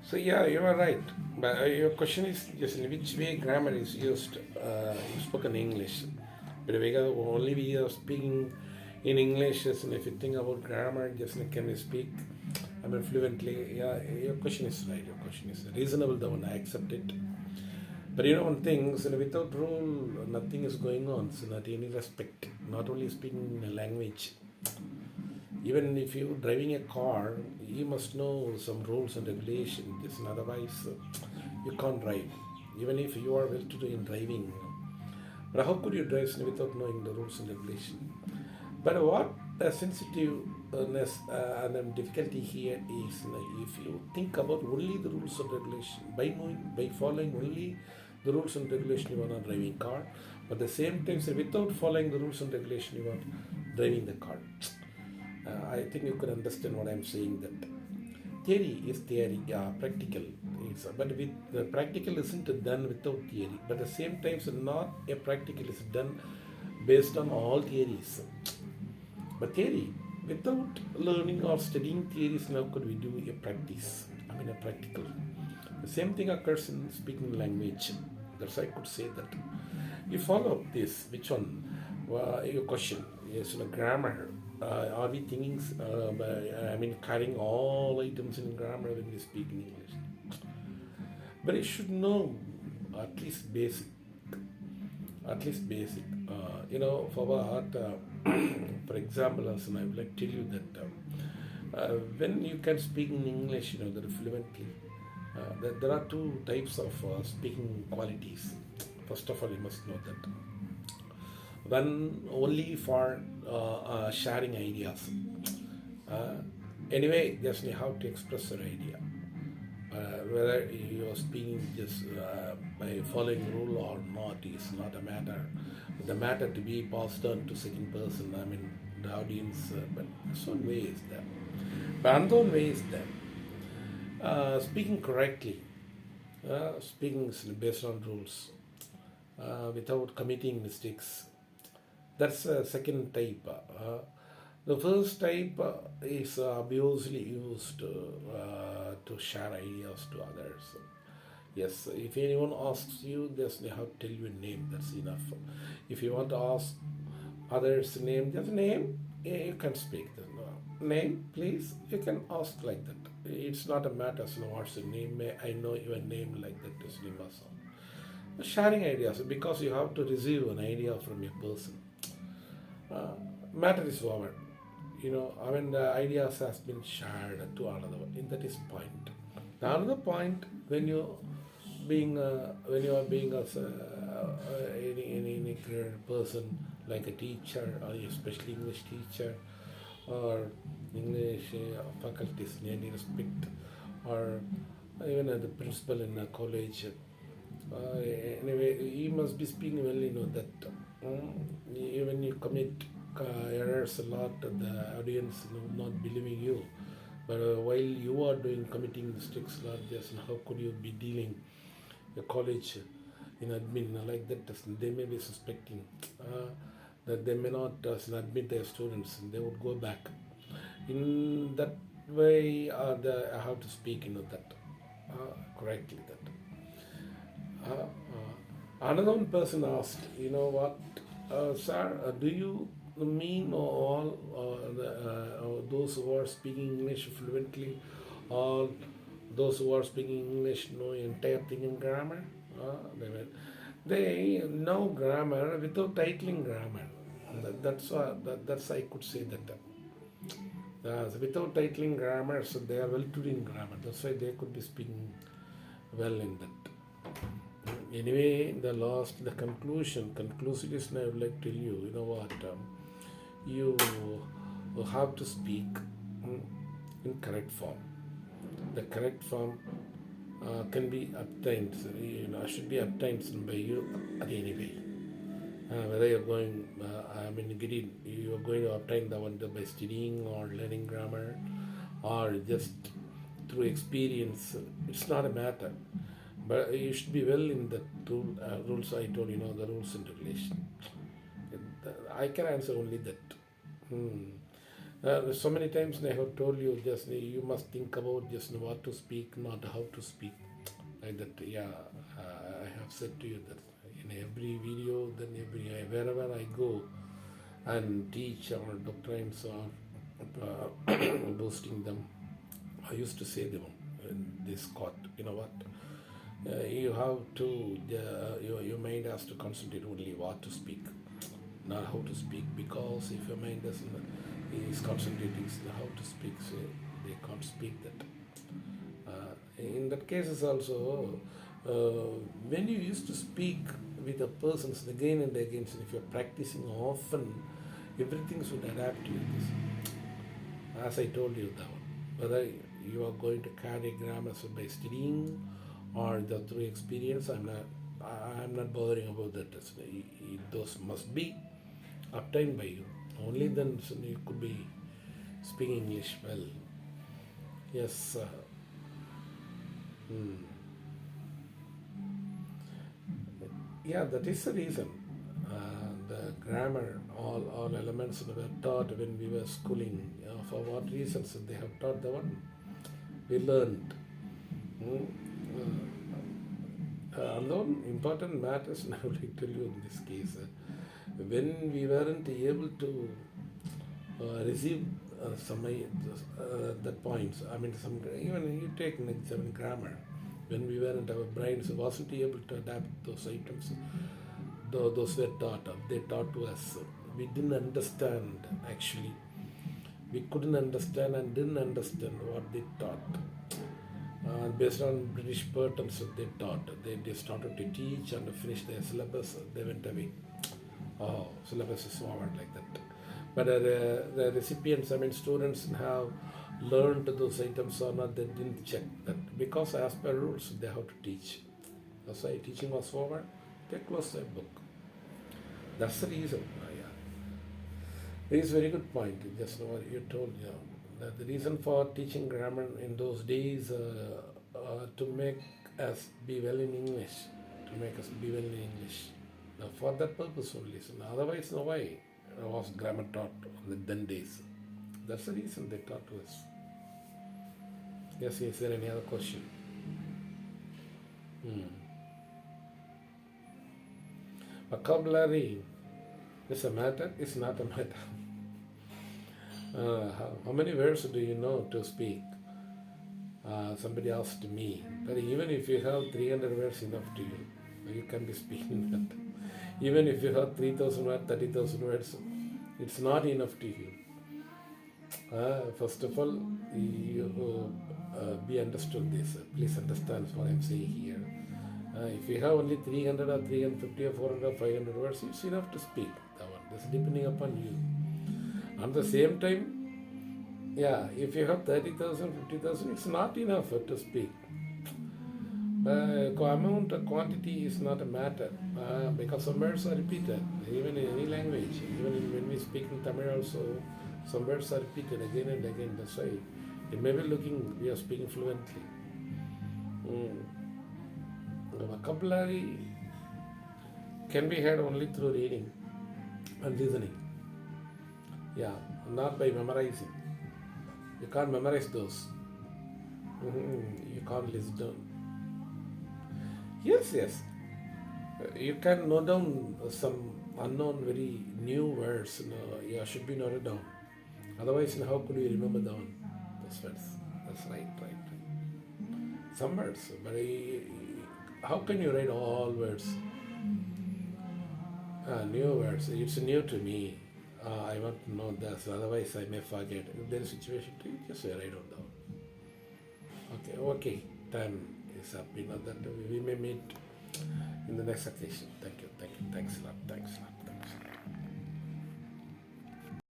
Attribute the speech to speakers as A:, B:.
A: So yeah, you are right. But your question is just in which way grammar is used in spoken English. But because only we are speaking in English, just if you think about grammar, just can we speak? I mean fluently. Yeah, your question is right. Your question is reasonable. The one I accept it. But one thing, so without rule, nothing is going on. So not any respect. Not only speaking a language. Even if you're driving a car, you must know some rules and regulations. And otherwise, you can't drive. Even if you are well to do in driving. But how could you drive without knowing the rules and regulations? But what the sensitiveness and difficulty here is, if you think about only the rules and regulation, by following only the rules and regulation, you are not driving car. But at the same time, say, without following the rules and regulation, you are driving the car. I think you can understand what I'm saying. That theory is theory, practical is, but with the practical isn't done without theory. But at the same time, so not a practical is done based on all theories. But theory, without learning or studying theories, now could we do a practice? I mean, a practical. The same thing occurs in speaking language. That's why I could say that. You follow this. Which one? Your question is grammar. Are we thinking? I mean, carrying all items in grammar when we speak in English. But you should know at least basic. At least basic. For what? For example, as I would like to tell you that when you can speak in English, that fluently, there are two types of speaking qualities. First of all, you must know that one only for sharing ideas. Uh, anyway, just how to express your idea. Whether you are speaking just by following rule or not is not a matter. The matter to be passed on to second person, I mean the audience, but this one way is there. But another way is there. Speaking correctly, speaking based on rules, without committing mistakes. That's a second type. The first type is obviously used to share ideas to others. Yes, if anyone asks you, just you have to tell your name. That's enough. If you want to ask others' name, just name. You can speak the name, please. You can ask like that. It's not a matter. So what's your name? I know your name like that. Is Nimasa. Sharing ideas because you have to receive an idea from a person. Matter is over. I mean the ideas has been shared to another one. And that is point. The another point when you are being as any person like a teacher or especially English teacher or English faculties in any respect or even the principal in a college. Anyway, you must be speaking well. That even you commit errors a lot, the audience not believing you. But while you are committing mistakes a lot, just how could you be dealing a college in admin like that? They may be suspecting that they may not admit their students, and they would go back. In that way, I have to speak, that correctly. Another one person asked, what, sir, do you mean all those who are speaking English fluently, all those who are speaking English know entire thing in grammar? They know grammar without titling grammar. That's I could say that. Without titling grammar, so they are well to do in grammar. That's why they could be speaking well in that. Anyway, the conclusion is I would like to tell you, what, you have to speak in correct form. The correct form can be obtained, should be obtained by you at any way. Whether you're going, you are going to obtain the one by studying or learning grammar or just through experience, it's not a matter. But you should be well in the rules I told the rules and regulation. I can answer only that. So many times I have told you just you must think about just what to speak, not how to speak. Like that, yeah. I have said to you that in every video, then wherever I go and teach our doctrines or boosting them, I used to say them in this court. You know what? You have to your mind has to concentrate only what to speak, not how to speak, because if your mind doesn't is concentrating on how to speak, so they can't speak that. In that cases also, when you used to speak with the persons again and again, so if you're practicing often, everything should adapt to this. As I told you that one, whether you are going to carry grammar by studying or the through experience, I'm not bothering about that. Those must be obtained by you. Only then so you could be speaking English well. Yes. Yeah, that is the reason. The grammar, all elements were taught when we were schooling. For what reasons they have taught the one? We learned. Unknown important matters, I would like to tell you in this case. When we weren't able to receive some that points, I mean, some even you take some grammar, when we weren't, our brains wasn't able to adapt those items, those were taught, they taught to us. We didn't understand actually. We couldn't understand and didn't understand what they taught. Based on British patterns they taught, they started to teach and finish their syllabus, they went away. Oh, syllabus is forward like that. But the recipients, I mean students, have learned those items or not, they didn't check that. Because as per rules, they have to teach. That's why teaching was forward, they closed their book. That's the reason. Yeah. It is a very good point, just what you told, that the reason for teaching grammar in those days to make us be well in English, for that purpose only. So otherwise, no way was grammar taught in then days. That's the reason they taught to us. Yes, is there any other question? Vocabulary is a matter, it's not a matter. How many words do you know to speak? Somebody asked me, but even if you have 300 words enough to you, you can be speaking that. Even if you have 3,000 words, 30,000 words, it's not enough to you. First of all, you be understood this. Please understand what I'm saying here. If you have only 300 or 350 or 400 or 500 words, it's enough to speak. That one. That's depending upon you. At the same time, yeah, if you have 30,000, 50,000, it's not enough to speak. Quantity is not a matter because some words are repeated, even in any language. Even when we speak in Tamil also, some words are repeated again and again. That's why it may be looking we are speaking fluently. The vocabulary can be had only through reading and listening. Yeah, not by memorizing. You can't memorize those. You can't list down. Yes. You can note down some unknown, very new words. You should be noted down. Otherwise, how could you remember down those words? That's right. Some words, but how can you write all words? New words. It's new to me. I want to know this. Otherwise, I may forget. If there is a situation, just write it down. Okay. Time is up. That we may meet in the next occasion. Thank you. Thanks a lot.